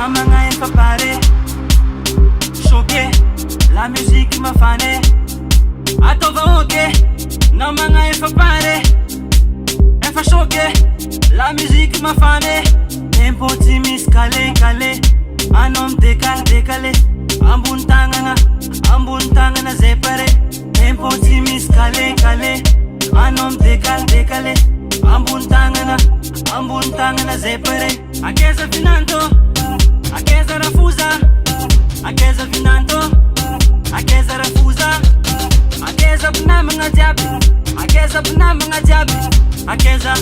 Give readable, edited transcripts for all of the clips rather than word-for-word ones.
Namanga efa pare, choqué, la musique m'a fané. Atova ok, namanga efa pare, efa choqué, la musique m'a fané. Tempo timis calé calé, anom décalé décalé. Ambun tangana zepare. Tempo timis calé calé, anom décalé décalé. Ambun tangana zepare. Akeza finanto, akeza rafuza, akeza finanto, akeza rafuza, akeza pnamanga jabi, akeza pnamanga jabi, akeza,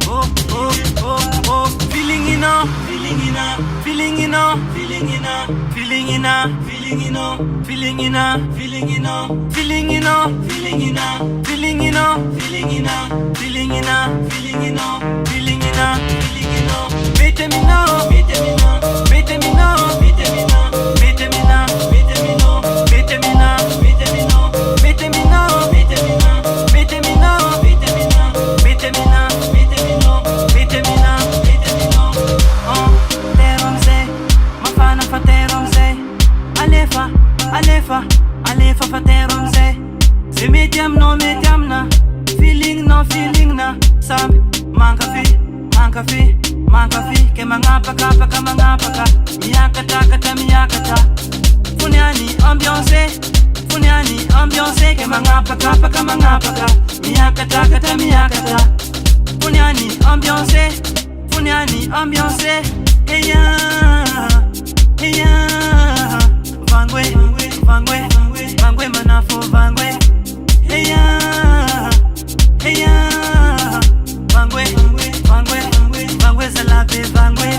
oh oh oh oh, feeling ino, feeling ina, feeling ino, feeling ina, feeling ina, feeling ino, feeling ina, feeling ino, feeling ino, feeling ina, feeling ino, feeling ina, feeling ina, feeling ino, feeling ina, feeling ino, vitamino, vitamino, vitamino, vitamino, vitamina, vitamino, vitamina, vitamino, vitamino, vitamina, vitamino, vitamina, vitamina, vitamino, vitamina, vitamino. Oh, teromse, mafana fa teromse, alefa, alefa, alefa fa teromse. Se medium no medium na, feeling no feeling na, sam manka fi, manka fi, manka fi, ke mangapa kapa ka mangapa ka, miyakata kata miyakata. Funyani ambiance, funyani ambiance, ke mangapa kapa ka mangapa ka, miyakata kata miyakata. Funyani ambiance, funyani ambiance, hey ya, hey ya. Vangwe, vangwe, vangwe manafo vangwe, hey ya, hey ya. Vangwe, vangwe, vangwe zalabe vangwe.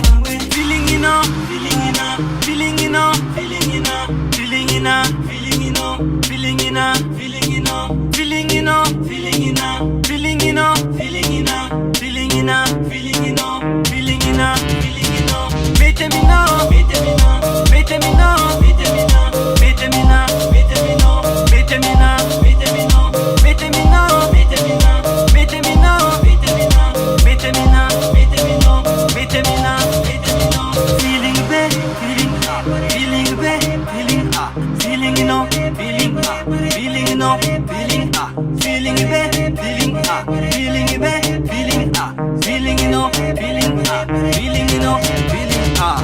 Feeling ino, feeling ina, feeling ino, feeling ina, feeling ina, feeling ino, feeling ina, feeling ino, feeling ino, feeling ina, feeling ino, feeling ina, feeling ina, feeling ino, feeling ina, feeling ino. Vitamino, vitamino, vitamino, vitamina, vitamina, vitamino, vitamina, vitamino, vitamino, vitamina, vitamino, vitamina, vitamina, vitamino, vitamina, vitamino. Feeling be, feeling up, feeling be, feeling up, feeling ino, feeling up, feeling ino, feeling up, feeling be, feeling up, feeling be, feeling up, feeling ino, feeling up, feeling ino, feeling up.